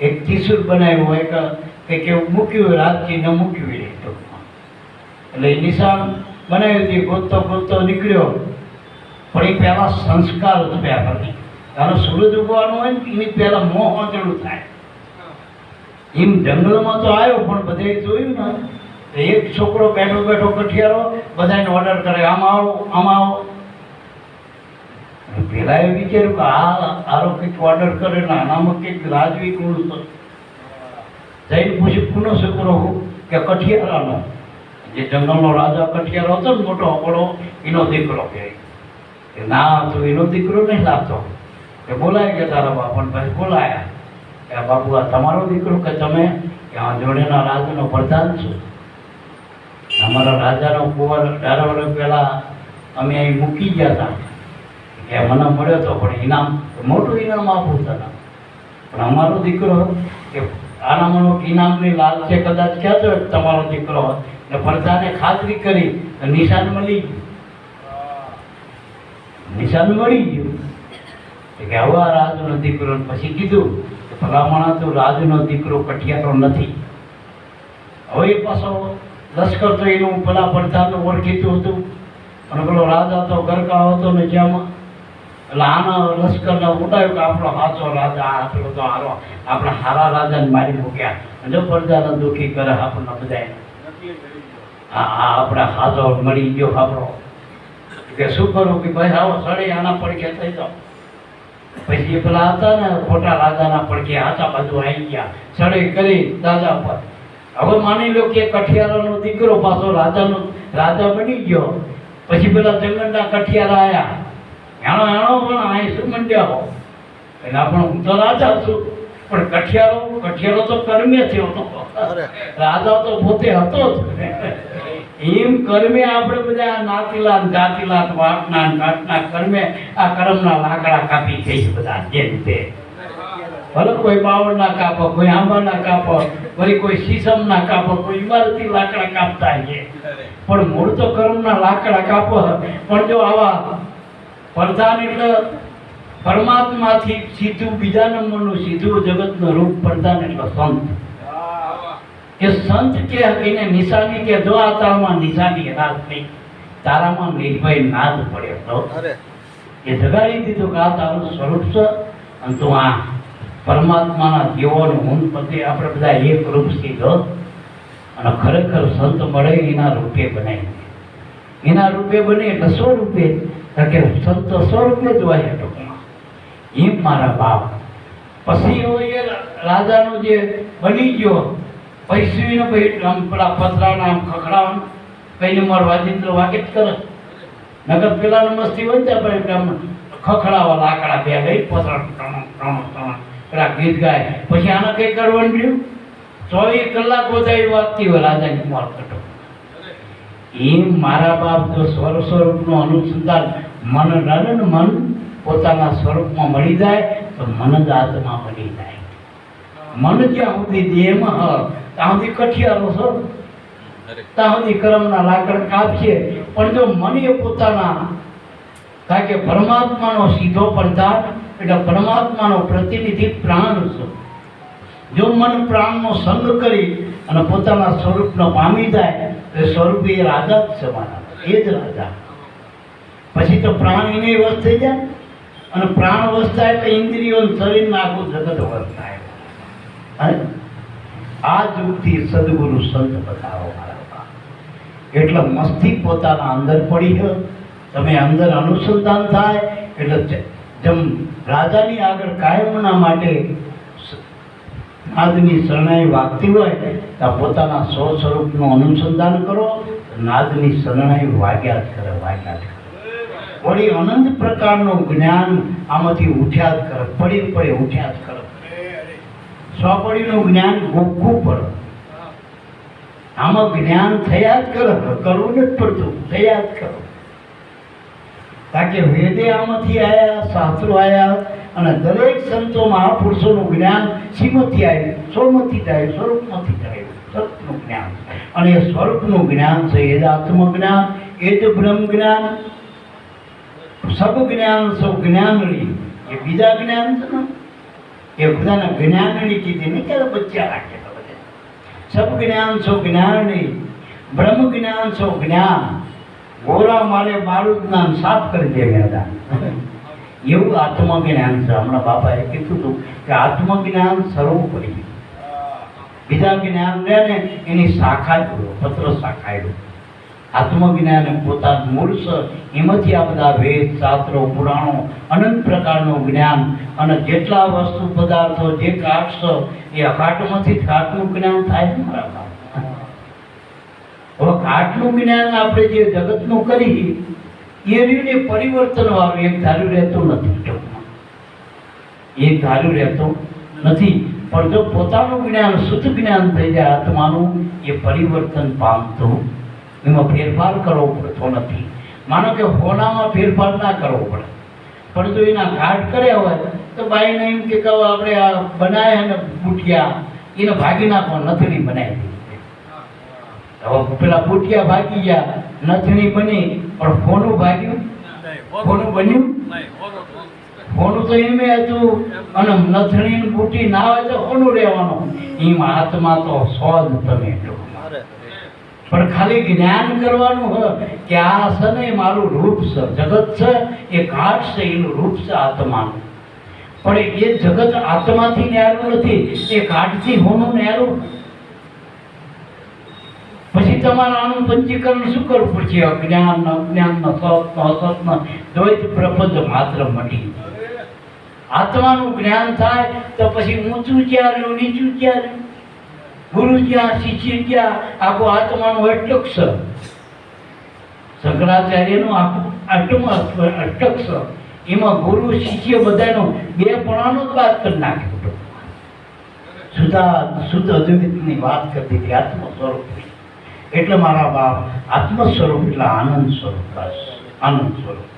એક ત્રિશુલ બનાવ્યું, એક કંઈક એવું મૂક્યું હોય, રાજચિહ્ન મૂક્યું હોય ટૂંકમાં. એટલે એ નિશાન બનાવ્યું હતી, ગોતતો ગોતતો નીકળ્યો. પણ એ પહેલાં સંસ્કાર ઉત્પ્યા હતી. કારણ સૂરજ ઉગવાનો હોય ને એની પહેલાં મોહ વાંચડું થાય. એમ જંગલમાં તો આવ્યો, પણ બધે જોયું ને, એક છોકરો બેઠો બેઠો કઠિયારો બધાને ઓર્ડર કરે, આમાં આવો, આમાં આવો. પેલા એ વિચાર્યું કે આરો કંઈક ઓર્ડર કરે ને આનામાં કંઈક રાજવી ગુણ હતો. જઈને પૂછ્યું કોનો છોકરો કે કઠિયારાનો. જે જંગલનો રાજા કઠિયારો હતો ને મોટો અપડો, એનો દીકરો કે ના, તો એનો દીકરો નહીં લાગતો. કે બોલાય કે તારા બાપા, પછી બોલાયા કે બાપુ આ તમારો દીકરો કે તમે આ જોડેના રાજ્યનો પ્રધાન છો. અમારા રાજાનો કુંવર 18 વર્ષ પહેલાં અમે અહીં મૂકી ગયા હતા. કે મને મળ્યો હતો, પણ ઇનામ મોટું ઇનામ આપવું તને, પણ અમારો દીકરો કે આનામાં ઇનામની લાલચે કદાચ કહેતો હોય તમારો દીકરો, ને પ્રજાને ખાતરી કરી નિશાન મળી ગયું. નિશાન મળી ગયું કે હવે આ રાજનો દીકરો. પછી કીધું કે ભલામણા તો રાજનો દીકરો કઠિયારો નથી. હવે એ પાછો લશ્કર તો એનું પેલા પ્રધાનનું ઓળખીતું હતું, અને પેલો રાજા તો ગરકા હતો ને જેમ. એટલે આના લશ્કરને ઉડાવ્યું કે આપણો સાચો રાજા આપણો તો હારો, આપણે હારા રાજાને મારી મૂક્યા. જો પ્રજાને દુઃખી કરે આપણને બધાને, આપણે હાજો મળી ગયો આપણો. કે શું કરું કે ભાઈ આવો સડે આના પડકે થઈ જાઓ. પછી એ પેલા હતા ને ખોટા રાજાના પડકે હાચા બાજુ આવી ગયા, સડે કરી દાદા પર. હવે માની લો કે કઠિયારાનો દીકરો પાછો રાજા બની ગયો. પછી પેલા જંગલના કઠિયારા આવ્યા, એનો પણ અહીં શું મંડ્યા હો, એટલે આપણે હું તો રાજા છું, પણ કઠિયારો તો કર્મે થયો હતો, રાજા તો પોતે હતો જ. એમ કર્મે આપણે બધા નાતીલા જાતીલા વાટના ઘાટના કર્મે આ કર્મના લાકડા કાપી ગઈ છે બધા. જે રીતે ભલે કોઈ બાવળના કાપો, કોઈ આંબાના કાપો, કોઈ શીશમના કાપો, કોઈ ઇમારતી લાકડા કાપતા છે, પણ મૂળ તો કર્મના લાકડા કાપો. પણ જો આવા પ્રધાન એટલે પરમાત્માથી સીધું બીજા નંબરનું સીધું જગતનું રૂપ પ્રધાન એટલે સંત. કે સંત કે એને નિશાની કે જો આ તારામાં નિશાની રાત નહીં, તારામાં નિર્ભય નાદ પડ્યો તો એ જગાડી દીધું કે આ તારું સ્વરૂપ છે, અને તું આ પરમાત્માના જીવોને હું પતિ આપણે બધા એક રૂપ સીધો. અને ખરેખર સંત મળે એના રૂપે બનાવી, એના રૂપે બને એટલે સ્વરૂપે. કે સંત સ્વરૂપે જ હોય ટૂંકમાં. એમ મારા બાપ પછી હવે એ રાજાનો જે બની ગયો, પૈસવીને આમ પેલા પતરાના આમ ખખડાવાનું કઈને મારું વાજિંત્ર વાગે જ કરે. નગર પેલા મસ્તી હોય ત્યાં આમ ખખડાવા લાકડા બે ગઈ પતરા ત્રણ પેલા ગીત ગાય. પછી આને કઈ કરવાનું રહ્યું, 24 કલાક બધા વાગતી હોય રાજાની કુમાર કટો. એમ મારા બાપ જો સ્વરૂપનું અનુસંધાન મન નરે ને મન પોતાના સ્વરૂપમાં મળી જાય તો મન જ આત્મા બની જાય. મન જ્યાં સુધી દેહમાં ત્યાં સુધી કઠિયારો છો, ત્યાં સુધી કર્મના લાકડ કાપશે. પણ જો મન એ પોતાના, કારણ કે પરમાત્માનો સીધો પ્રધાન એટલે પરમાત્માનો પ્રતિનિધિ પ્રાણ છે. જો મન પ્રાણનો સંગ કરી અને પોતાના સ્વરૂપનો પામી જાય તો સ્વરૂપ એ રાજા જ છે મારા, એ જ રાજા. પછી તો પ્રાણીની વસ્ત થઈ જાય, અને પ્રાણ અવસ્થા એટલે ઇન્દ્રિયો શરીરના આખું જગત અવસ્થા. અને આ યુગથી સદગુરુ સંત બતાવો મારા. એટલે મસ્તી પોતાના અંદર પડી છે. તમે અંદર અનુસંધાન થાય એટલે જેમ રાજાની આગળ કાયમના માટે નાદની શરણાઈ વાગતી હોય તો પોતાના સ્વસ્વરૂપનું અનુસંધાન કરો. નાદની શરણાઈ વાગ્યા જ કરે, વાગ્યા જ કરે. વળી અનંત પ્રકારનું જ્ઞાન આમાંથી ઉઠ્યા જ કરે, પડી પડે ઉઠ્યા જ કરે. સ્વપડીનું જ્ઞાન ગોખવું પડે. આમાં જ્ઞાન થયા જ કરે, કરવું નથી પડતું, થયા જ કરો. કારણ કે વેદે આમાંથી આવ્યા, શાસ્ત્રો આવ્યા, અને દરેક સંતો મહાપુરુષોનું જ્ઞાન શીમાંથી આવ્યું? સ્વમાંથી જ આવ્યું, સ્વરૂપમાંથી જ આવ્યું, સ્વરૂપનું જ્ઞાન. અને એ સ્વરૂપનું જ્ઞાન છે એ જ આત્મજ્ઞાન, એ જ બ્રહ્મ જ્ઞાન. સબ જ્ઞાન સૌ જ્ઞાનડી એ બીજા જ્ઞાન છે ને, એ બધાના જ્ઞાનડી કીધી નહીં, ક્યારે બચ્ચા રાખે તો બધા. સબ જ્ઞાન સૌ જ્ઞાનડી, બ્રહ્મ જ્ઞાન સૌ જ્ઞાન. ગોરા મારે મારું જ્ઞાન સાફ કરી દે મેદાન. એવું આત્મજ્ઞાન છે. હમણાં બાપાએ કીધું હતું કે આત્મજ્ઞાન સર્વોપરી. બીજા જ્ઞાન રહે ને એની શાખા જ પત્ર શાખાયું. આત્મજ્ઞાન પોતાનું મૂળ છે. એમાંથી આ બધા વેદ, શાસ્ત્રો, પુરાણો, અનંત પ્રકારનું જ્ઞાન, અને જેટલા વસ્તુ પદાર્થો જે કાટ છે એ અકાટમાંથી જ કાટનું જ્ઞાન થાય છે મારા. હવે કાટનું જ્ઞાન આપણે જે જગતનું કરી એ રીતે પરિવર્તન વાળું એક ધાર્યું રહેતું નથી. એક ધાર્યું રહેતું નથી. પણ જો પોતાનું જ્ઞાન શુદ્ધ જ્ઞાન થઈ જાય આત્માનું, એ પરિવર્તન પામતું, એમાં ફેરફાર કરવો પડતો નથી. માનો કે હોનામાં ફેરફાર ના કરવો પડે, પણ જો એના ઘાટ કર્યા હોય તો બાઈને એમ કે કહો આપણે આ બનાવ્યા ને બુટિયા એને ભાગી નાખો, નથણી બનાવી. હવે પેલા બુટિયા ભાગી ગયા, નથણી બની, પણ ફોનું ભાગ્યું, ફોનું બન્યું. ફોનું તો એમ હતું, અને નથણી બુટી ના હોય તો ફોનું રહેવાનું. એમાં હાથમાં તો સ્વાદ તમે પણ ખાલી જ્ઞાન કરવાનું હોય કે આ છે ને મારું રૂપ છે, જગત છે એ ઘાટ છે, એનું રૂપ છે આત્માનું. પણ એ જગત આત્માથી ન્યારું નથી, એ ઘાટથી હોનું ન્યારું. પછી તમારે આનું પંચીકરણ શું કરવું પડશે? અજ્ઞાન, અજ્ઞાનનો સત્નો, અસત્નો દ્વૈત પ્રપંચ માત્ર મટી. આત્માનું જ્ઞાન થાય તો પછી ઊંચું ક્યાં રહ્યું, નીચું ક્યાં રહ્યું, ગુરુ ક્યાં, શિષ્ય ક્યાં, આખું આત્માનું અટક છે. શંકરાચાર્યનું આખું અટક છે. એમાં ગુરુ શિષ્ય બધાનો બે પણાનો જ વાત કરી નાખ્યો. શુદ્ધ અદ્વૈતની વાત કરતી હતી આત્મ સ્વરૂપ. એટલે મારા બાપ આત્મ સ્વરૂપ એટલે આનંદ સ્વરૂપ, બસ આનંદ સ્વરૂપ,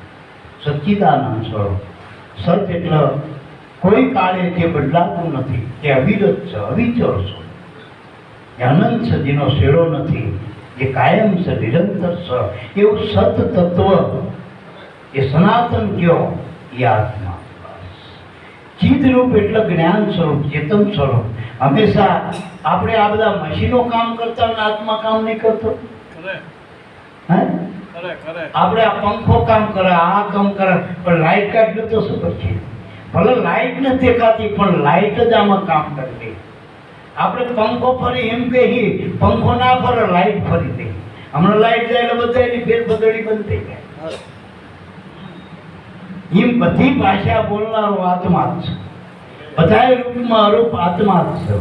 સચ્ચિદાનંદ સ્વરૂપ. સત એટલે કોઈ કાળે જે બદલાતું નથી, જે અવિરત છે, અવિચર છે, જે અનંત છે, જેનો શેડો નથી, જે કાયમ છે, નિરંતર છે, એવું સત તત્વ એ સનાતન કયો એ આત્મા. ચિદરૂપ એટલે જ્ઞાન સ્વરૂપ, ચેતન સ્વરૂપ. હંમેશા આપણે આ બધા મશીનો કામ કરતા અને આત્મા કામ નહીં કરતો. આપણે આ પંખો કામ કરે, આ કામ કરે, પણ લાઈટ કાઢી તો શું કરશે? ભલે લાઈટ નથી દેખાતી પણ લાઈટ જ આમાં કામ કરતી. આપણે પંખો ફરી એમ કહીએ, પંખો ના ફરે, લાઈટ ફરી દે. હમણાં લાઈટ જાય એટલે બધા એની ફેરબદલી બંધ થઈ જાય. એમ બધી ભાષા બોલનારો આત્મા જ છે. બધા રૂપમાં અરૂપ આત્મા જ છે.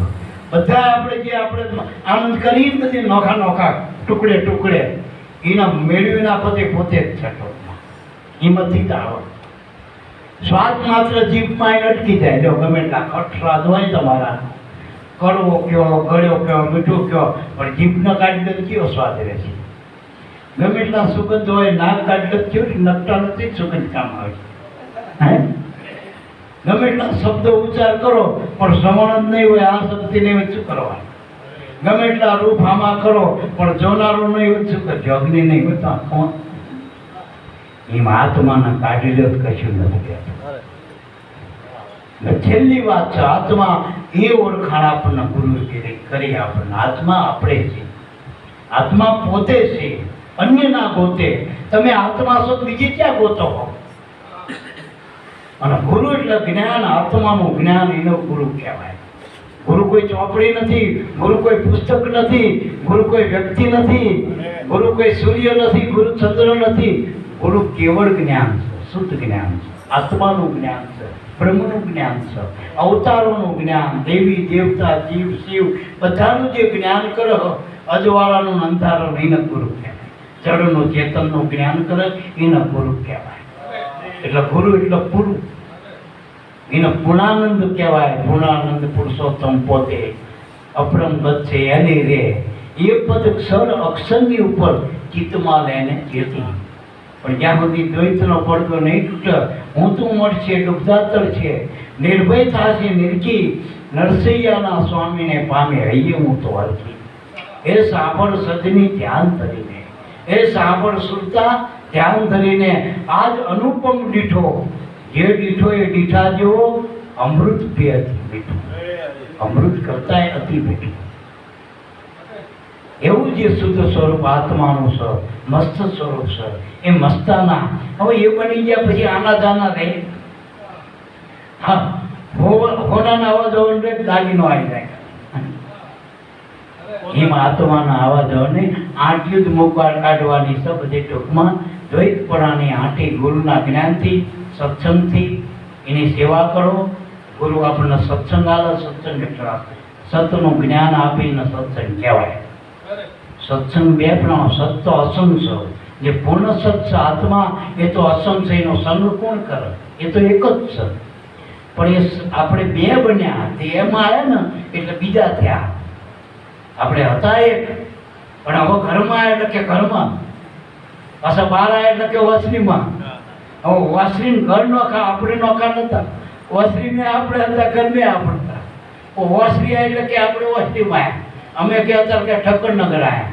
બધા આપણે જે આપણે આનંદ કરીએ બધી નોખા નોખા ટુકડે ટુકડે એના મેળવી નાખો તે પોતે જ છે. એમાંથી જ આવે. સ્વાદ માત્ર જીભમાં એને અટકી જાય. જો ગમે એટલા ખટ સ્વાદ હોય તમારા, કડવો કયો, ગળ્યો કયો, મીઠો કયો, પણ જીભને કાઢી દે કયો સ્વાદ રહેશે? ગમે એટલા સુગંધ હોય, નાક કાઢી દે કેવી નકટા નથી સુગંધ કામ આવે. ગમે એટલા શબ્દ ઉચ્ચાર કરો પણ શ્રવણ જ નહીં હોય, આ શક્તિ નહીં હોય, શું કરવાનું? ગમે એટલા રૂપ આમાં કરો પણ જોનારો નહીં હોય, શું કરજો? અગ્નિ નહીં હોય તો કોણ? એમ આત્માને કાઢી લો કશું નથી કહેતું. છેલ્લી વાત છે, આત્મા એ ઓળખાણ આપણને ગુરુ કરી આપણને. આત્મા આપણે છે, આત્મા પોતે છે, અન્ય ના ગોતે. તમે આત્મા છો બીજી ક્યાં ગોતો હો? અને ગુરુ એટલે જ્ઞાન, આત્માનું જ્ઞાન, એનો ગુરુ કહેવાય. ગુરુ કોઈ ચોપડી નથી, ગુરુ કોઈ પુસ્તક નથી, ગુરુ કોઈ વ્યક્તિ નથી, ગુરુ કોઈ સૂર્ય નથી, ગુરુ ચંદ્ર નથી. ગુરુ કેવળ જ્ઞાન છે, શુદ્ધ જ્ઞાન છે, આત્માનું જ્ઞાન છે, બ્રહ્મનું જ્ઞાન છે, અવતારોનું જ્ઞાન, દેવી દેવતા જીવ શિવ બધાનું જે જ્ઞાન કરે, અજવાળાનું અંધારું, એને ગુરુ કહેવાય. જળનું ચેતનનું જ્ઞાન કરે એને ગુરુ કહેવાય. એટલે ગુરુ એટલે પૂરું, એને પૂર્ણાનંદ કહેવાય. પૂર્ણાનંદ પુરુષોત્તમ પોતે અપરમગત છે, એની રે એ પદ ક્ષર અક્ષરની ઉપર ચિત્તમાં લઈને જેતી. પણ જ્યાં સુધી દ્વૈતનો પડદો નહીં તૂટે, હું તું મળશે ડૂબધાતર છે, નિર્ભય થશે નિર્કી, નરસૈયાના સ્વામીને પામે હૈયે હું તો હરખી. એ સાંભળ સજની ધ્યાન ધરીને, એ સાંભળ સુરતા ધ્યાન ધરીને. આજ અનુપમ દીઠો, જે દીઠો એ દીઠા જેવો અમૃત પી અતિ મીઠું, અમૃત કરતાંય અતિ મીઠું. એવું જે શુદ્ધ સ્વરૂપ આત્માનું છે, મસ્ત સ્વરૂપ છે, એ મસ્તાના હવે એ બની ગયા પછી આના જાના રહે. હા, હોનાના અવાજ આવે દાગીનો આવી જાય. એમ આત્માના અવાજોને આંટ્યું જ મુકાળ કાઢવાની છે. બધી ટૂંકમાં દ્વૈતપણાની આંટી ગુરુના જ્ઞાનથી, સત્સંગથી એની સેવા કરો. ગુરુ આપણને સત્સંગ આલે, સત્સંગ એટલે સતનું જ્ઞાન આપીને સત્સંગ કહેવાય. સત્સંગ બે પ્રમાણ, સત તો અસંગ છે, જે પૂર્ણ સત છે આત્મા, એ તો અસંગ છે, એનો સંગ કોણ કરે? એ તો એક જ છે. પણ એ આપણે બે બન્યા, તે એમાં આવ્યા ને એટલે બીજા થયા. આપણે હતા એક, પણ હવે ઘરમાં એટલે કે ઘરમાં, પાછા બહાર આવ્યા એટલે કે વસરીમાં. હવે વસરીને ઘર નોખા, આપણે નોખા નતા. વસરીને આપણે હતા, ઘરને આપણે હતા. વસરી આવી એટલે કે આપણે વસરીમાં આવ્યા. અમે કહેતા કે ઠક્કરનગર આવ્યા.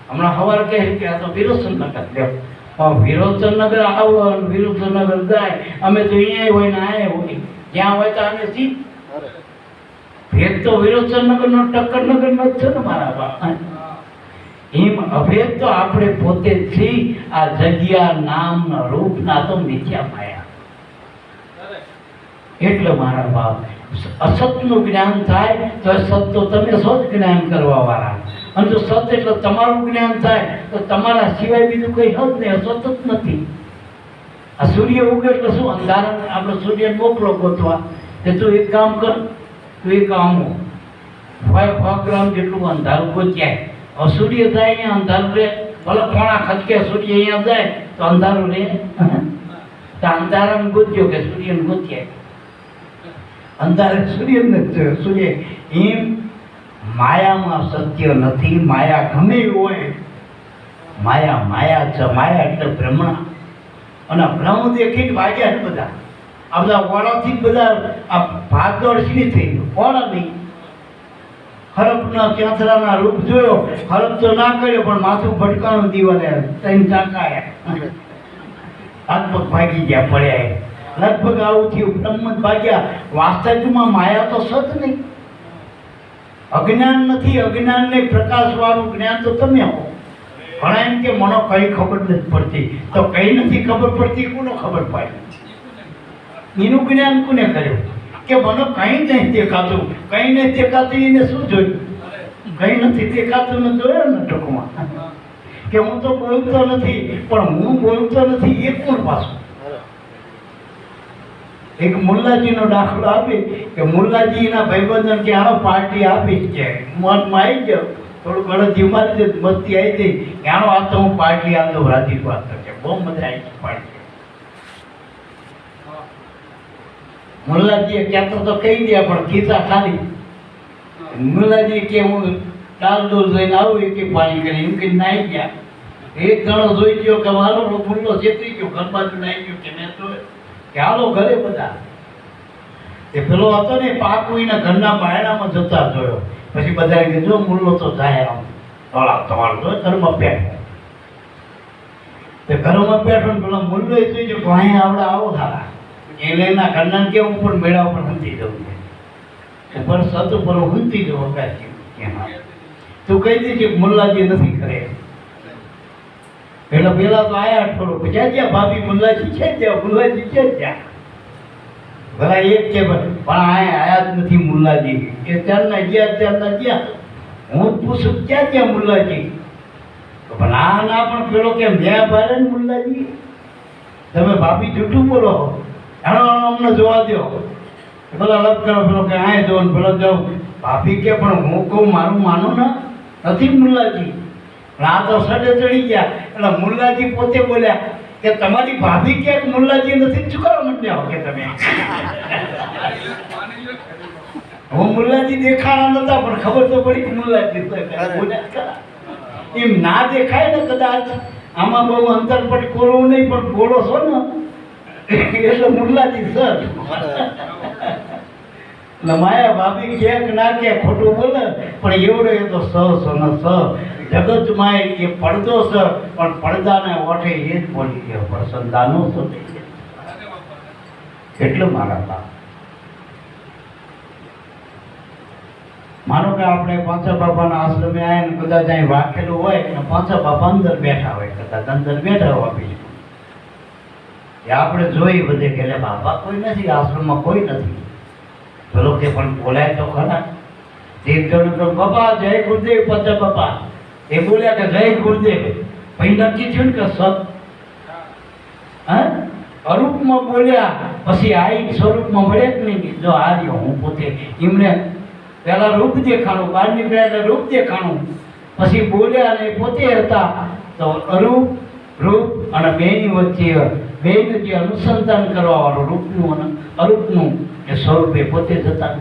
હમણાં સવારે કહે કે આ તો વિરોચનનગર લ્યો. વિરોચનનગર આવો, વિરોચનનગર જાય. અમે તો અહીંયા હોય ને આયા હોય, જ્યાં હોય તો અમે સી ભેદ તો વિરોચનનગર નો ઠક્કરનગર નો જ છે ને મારા બાપ. એમ અભેદ તો આપણે પોતે છીએ. આ જગ્યા નામ રૂપના તો મિથ્યા માયા. એટલે મારા બાપ અસતનું જ્ઞાન થાય તો સત તો તમે છો જ જ્ઞાન કરવા વાળા. અને જો સત એટલે તમારું જ્ઞાન થાય તો તમારા સિવાય બીજું કઈ હદ નહીં, અસત જ નથી. આ સૂર્ય ઉગે એટલે શું? અંધારા. આપણે સૂર્ય મોકલો ગોતવા કે તું એક કામ કર, તું એક કામ 5 ગ્રામ જેટલું અંધારું ગોત્યાય. હવે સૂર્ય જાય અહીંયા અંધારું રહે, ભલે પોણા ખચકે સૂર્ય અહીંયા જાય તો અંધારું રહે. તો અંધારાને ગોત્યો કે સૂર્યને ગોત્યાય. અંધારે સૂર્ય નથી, સૂર્ય. એમ માયામાં સત્ય નથી. માયા ગમે હોય, માયા માયા છે. માયા એટલે ભ્રમણા. અને ભ્રમ દેખીને ભાગ્યા છે બધા. આ બધા વાળાથી જ બધા આ ભાગદોડ સીધી થઈ ગયું. વાળા નહીં. હરપના ક્યાંથરાના રૂપ જોયો, હરપ તો ના કર્યો પણ માથું ભટકાણું દીવાલે 3 ચાકાયા, હાથ પગ ભાગી ગયા, પડ્યા. લગભગ આવું થયું. બ્રહ્મ ભાગ્યા. વાસ્તવિકમાં માયા તો સત નહીં, અજ્ઞાન નથી. અજ્ઞાનને પ્રકાશવાળું જ્ઞાન તો તમે હો. ઘણા એમ કે મને કઈ ખબર નથી પડતી. તો કઈ નથી ખબર પડતી, કોને ખબર પાડી? એનું જ્ઞાન કોને કર્યું? કે મને કઈ નહીં દેખાતું, કઈ નહીં દેખાતું. એને શું જોયું? કઈ નથી દેખાતું ને જોયું ને ટૂંકમાં. કે હું તો બોલતો નથી, પણ હું બોલતો નથી એ કોણ પાછું? એક મુલ્લાજીનો દાખલો આપી કે મુલ્લાજીના ભાઈબંધન કે આનો પાર્ટી આપી છે, મનમાં આવી ગયો, થોડું ઘણું જીવમાં મસ્તી આવી ગઈ કે આનો આ તો હું પાર્ટી આપતો રાજી વાત છે. બહુ મજા આવી પાર્ટી. મુલ્લાજીએ કહેતો તો કહી દે, પણ કીધા ખાલી. મુલ્લાજી કે હું દાલ દૂર જઈને આવું, કે પાણી કરી એમ કે નાઈ ગયા. એક જણો જોઈ ગયો કે મારો મુલ્લો છેતરી ગયો, ઘર બાજુ નાઈ ગયો કે મેં તો કે હાલો ઘરે બધા. એ પેલો હતો ને પાકું એના ઘરના બાયણામાં જતા જોયો. પછી બધા કીધું મુલ્લો તો જાય આમ તળાવ તમારું જો ઘરમાં બેઠો. તે ઘરમાં બેઠો ને પેલો મુલ્લો એ જોઈ ગયો ભાઈ આવડે આવો સારા. એને એના ઘરના કેવું ઉપર મેળા ઉપર હંતી જવું છે, પર સત ઉપર હંતી જવું તું કહી દે કે મુલ્લાજી નથી કરે. એટલે પેલા તો આયા થોડુંક જ્યાં ભાભી મુલ્લાજી છે ત્યાં મુલ્લાજી છે ત્યાં ભલા એક છે પણ આયા જ નથી મુલ્લાજી એ ત્યારના ગયા હું જ પૂછું ક્યાં મુલ્લાજી તો ભલા ના પણ પેલો કે મેં ભારે ને મુલ્લાજી તમે ભાભી જૂઠું બોલો અમને જોવા દો પેલા લપ કરો પેલો કે આય જો ને પેલો જાઉં ભાભી કે પણ હું કહું મારું માનું ને નથી મુલ્લાજી આ તો સડે ચડી ગયા એટલે મુલ્લાજી પોતે બોલ્યા કે તમારી ભાભી કે મુલ્લાજી નથી ચૂકવા માંડ્યા કે તમે હું મુલ્લાજી દેખાણા નતા પણ ખબર તો પડી કે મુલ્લાજી એમ ના દેખાય ને કદાચ આમાં બહુ અંતરપટ કોરવું નહીં પણ બોલો છો ને એટલે મુલ્લાજી સર માયા ભાભી કે ના કે ખોટું બોલે પણ એવડો એ તો જગતમાં એ પડદો છે પણ પડદાને ઓઠે એ જ બોલી ગયો પ્રસન્નતાનો છે એટલે મારા બાપ માનો કે આપણે પાંચા બાપાના આશ્રમે આવ્યા ને કદાચ અહીં વાકેલું હોય ને પાંચા બાપા અંદર બેઠા હોય કદાચ અંદર બેઠા હોય બીજું એ આપણે જોઈ બધે કે બાપા કોઈ નથી આશ્રમમાં કોઈ નથી ચલો કે પણ બોલાય તો ખરા એક જણ તો બાપા જય ગુરુદેવ પાંચા બાપા એ બોલ્યા કે જય ગુરુદેવ પછી નક્કી થયું ને કે સત અરૂપમાં બોલ્યા પછી આ સ્વરૂપમાં મળે જ નહીં જો આ રહ્યો હું પોતે એમને પહેલા રૂપ દેખાણું બહાર નીકળ્યા એટલે રૂપ દેખાણું પછી બોલ્યા અને પોતે હતા તો અરૂપ રૂપ અને બેની વચ્ચે બેનું જે અનુસંધાન કરવા વાળું રૂપનું અને અરૂપનું એ સ્વરૂપે પોતે જ હતા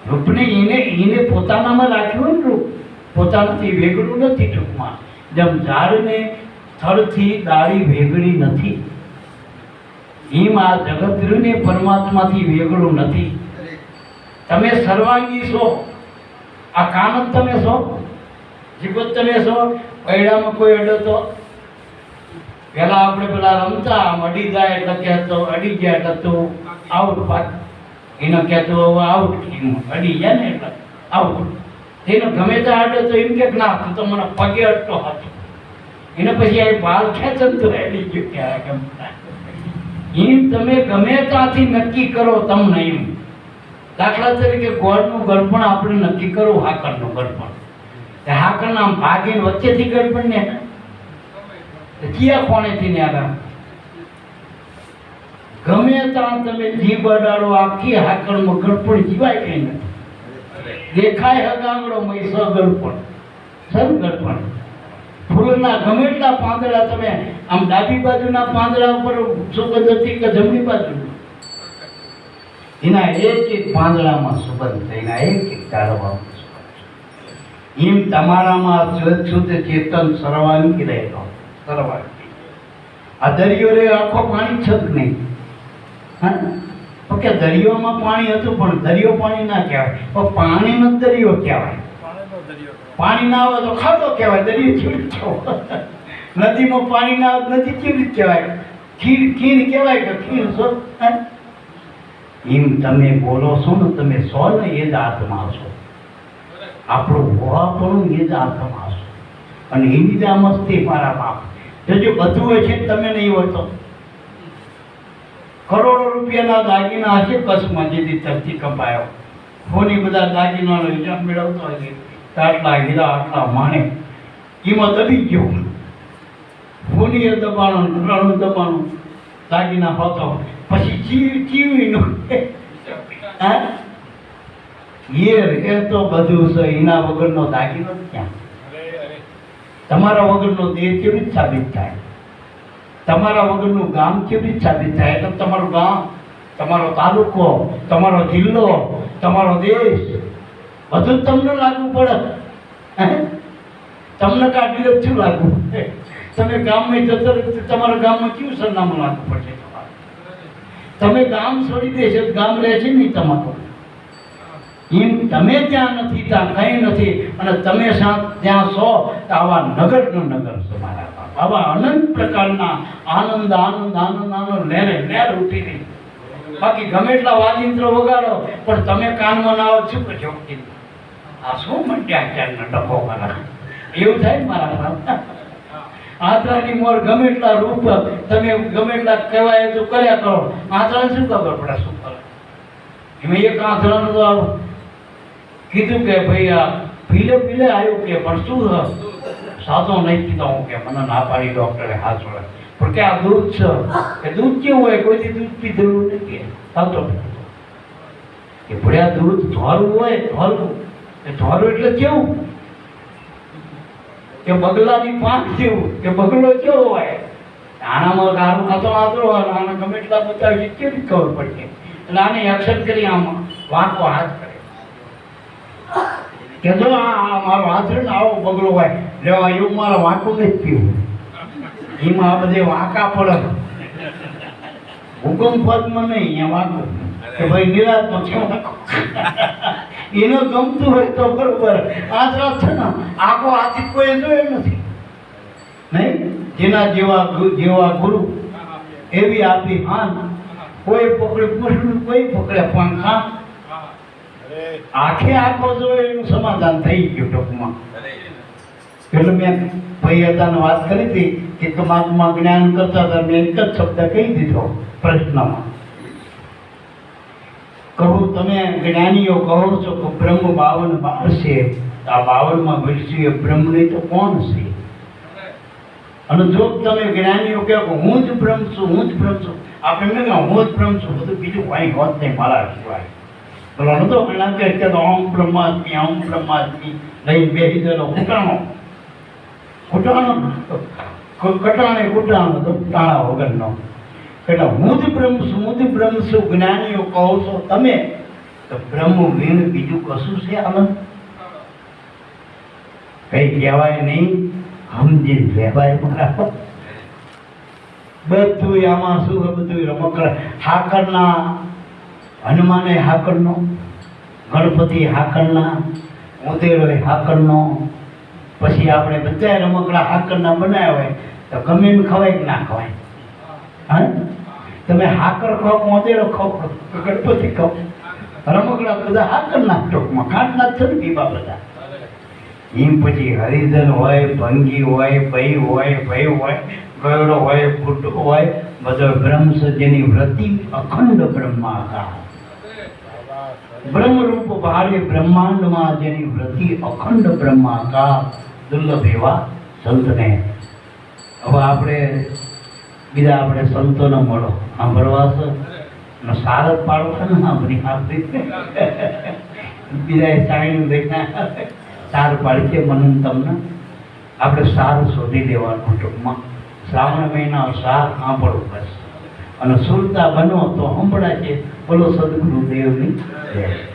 રૂપને એને પોતાનામાં રાખ્યું ને રૂપ પોતાનાથી વેગળું નથી ટૂંકમાં જેમ ઝાડને થળથી ડાળી વેગળી નથી એમ આ જગતને પરમાત્માથી વેગળું નથી તમે સર્વાંગી છો આ કામ જ તમે છો જીવત તમે છો પૈડામાં કોઈ અડો તો પેલા આપણે પેલા રમતા આમ અડી જાય એટલે કહેતો અડી ગયા એટલે તો આઉટ પાક એને કહેતો હવે આઉટ અડી જાય ને એટલે આઉટ એને ગમે ત્યાં અડે તો એમ કે ના તું તો મને પગે અડતો હતો એને પછી આ બાલ ખેંચન તો એડી ગયું કે એમ તમે ગમે ત્યાંથી નક્કી કરો તમને એમ દાખલા તરીકે ગોળનું ગળપણ આપણે નક્કી કરવું હાકરનું ગળપણ હાકર આમ ભાગીને વચ્ચેથી ગળપણ ને ક્યાં કોણેથી ને આગળ ગમે ત્યાં તમે જીભ અડાડો આખી હાકરમાં ગળપણ જીવાય કઈ નથી દેખાય હગાંગડો મય સ ગળપણ સર ગળપણ ફૂલના ગમે એટલા પાંદડા તમે આમ ડાબી બાજુના પાંદડા ઉપર સુગંધ હતી કે જમણી બાજુ એના એક એક પાંદડામાં સુગંધ છે એના એક એક ઝાડવામાં સુગંધ એમ તમારામાં શુદ્ધ ચેતન સર્વાંગી રહેલો સર્વાંગી આ દરિયો રે આખો પાણી છે જ નહીં હા ઓકે દરિયોમાં પાણી હતું પણ દરિયો પાણી ના કહેવાય પણ પાણીનો દરિયો કહેવાય પાણી ના આવે તો ખાતો કહેવાય દરિયો કેવી છો નદીમાં પાણી ના આવે નદી કેવી કહેવાય ખીણ કહેવાય કે ખીણ છો એમ તમે બોલો છો ને તમે સો ને એ જ આત્મા છો આપણું હોવાપણું એ જ આત્મા છો અને એની જ આ મસ્તી મારા બાપ જો બધું હોય છે તમે નહીં હોય તો કરોડો રૂપિયાના દાગીના હશે કચ્છમાં જેથી તરતી કપાયો ફોની બધા દાગીનાનો હિસાબ મેળવતો હોય આટલા હીરા આટલા માણે એમાં દબી ગયો ફોનીએ દબાણું ઘરનું દબાણું દાગીના હોતો પછી ચીવીનું એ તો બધું છે એના વગરનો દાગીનો ક્યાં તમારા વગરનો દેહ કેવી રીતે સાબિત થાય તમારા વગરનું ગામ કેવી રીતે સાબિત થાય એટલે તમારું ગામ તમારો તાલુકો તમારો જિલ્લો તમારો દેશ બધું જ તમને લાગુ પડે તમને કાઢી શું લાગુ તમે ગામમાં જતો તમારા ગામમાં કેવું સરનામું લાગુ પડશે તમે ગામ છોડી દેશો ગામ રહે છે નહીં તમારું એમ તમે ત્યાં નથી ત્યાં કંઈ નથી અને તમે ત્યાં છો તો આવા નગરનું નગર છો મારા બાપ આવા અનંત પ્રકારના આનંદ આનંદ આનંદ આનંદ લહેરે લહેર ઉઠી નહીં બાકી ગમે એટલા વાજિંત્રો વગાડો પણ તમે કાનમાં ના આવો શું કરશો આ શું મંડ્યા ક્યારના ડખો કરા એવું થાય ને મારા બાપ આંતરાની મોર ગમે એટલા રૂપ તમે ગમે એટલા કહેવાય તો કર્યા કરો, આંતરાને શું ખબર પડે શું કરે? એમાં એક આંતરાનું તો કીધું કે ભાઈ આ પીલે પીલે આવ્યું કે પણ શું સાદો નહીં પીતો હું કે મને ના પાડી ડૉક્ટરે હાથ જોડે પણ કે આ દૂધ છે કે દૂધ કેવું હોય કોઈથી દૂધ પીધેલું નથી સાદો કે ભળ્યા દૂધ ધોરું હોય ધોરું એ ધોરું એટલે કેવું કે બગલાની પાંખ જેવું કે બગલો કેવો હોય આનામાં ગારું ખાતો આદરો હોય આને ગમે એટલા બતાવી કેવી ખબર પડશે એટલે આને એક્શન કરી આમ વાંકો હાથ કરે કે જો આ મારો હાથ છે ને આવો બગલો હોય લેવા એવું મારે વાંકું નથી પીવું એમાં આ બધે વાંકા પડે હુકમ પદમાં નહીં અહીંયા વાંકું કે ભાઈ નિરાતમાં છે એને ગમતું હોય તો બરોબર આદરા છે ને આખો હાથી કોઈ જોયો નથી નહીં જેના જેવા ગુરુ એવી આપી હાન કોઈ પકડે કૃષ્ણ કોઈ પકડે પાંખા આખે આખો જોયો એનું સમાધાન થઈ ગયું ટૂંકમાં એટલે મેં ભાઈ હતાને વાત કરી હતી કે પરમાત્મા જ્ઞાન કરતા હતા મેં એક જ શબ્દ કહી દીધો પ્રશ્નમાં કહું તમે જ્ઞાનીઓ કહો છો કે બ્રહ્મ 52 છે આ 52માં ભૂલશું એ બ્રહ્મ નહીં તો કોણ છે? અને જો તમે જ્ઞાનીઓ કહો કે હું જ બ્રહ્મ છું હું જ બ્રહ્મ છું આપણે મેં કહ્યું હું જ બ્રહ્મ છું બધું બીજું કંઈ હોત નહીં મારા સિવાય બોલો નતો ઘણા કહે કે ઓમ બ્રહ્માસ્મી લઈને બેસી ગયેલો કટાણો તો તાણા વગરનો એટલે હું જ બ્રહ્મ છું જ્ઞાનીઓ કહો છો તમે તો બ્રહ્મ વીણ બીજું કશું છે આનંદ કઈ કહેવાય નહીં સમજી લેવાય મારા બધું આમાં શું બધું રમકડા હાકરના હનુમાને હાકરનો ગણપતિ હાકરના ઉદેરો હાકરનો પછી આપણે બધા રમકડા હાકરના બનાવ્યા હોય તો ગમે એમ ખવાય કે ના ખવાય હા તમે હાકર ખાઓ મોદેરો ખાઓ ગણપતિ ખાઓ રમકડા બધા હાકરના ટોકમાં કાઢના જ છે ને પીવા બધા એમ પછી હરિજન હોય ભંગી હોય ભાઈ હોય ગયડો હોય ફૂટો હોય બધો બ્રહ્મ છે જેની વૃત્તિ અખંડ બ્રહ્માકાર બ્રહ્મરૂપ ભારે બ્રહ્માંડમાં જેની વૃત્તિ અખંડ બ્રહ્માકાર દુર્લભ એવા સંતને હવે આપણે બીજા આપણે સંતોનો મળો સાંભળવા છે અને સાર જ પાડો છે ને સાંભળી બીજા સાઈનું દેખા સાર પાડી છે મને તમને આપણે સાર શોધી દેવાનું ટૂંકમાં શ્રાવણ મહિના સાર સાંભળવું બસ અને સુરતા બનો તો સંભળાય છે બોલો સદગુરુદેવની જય.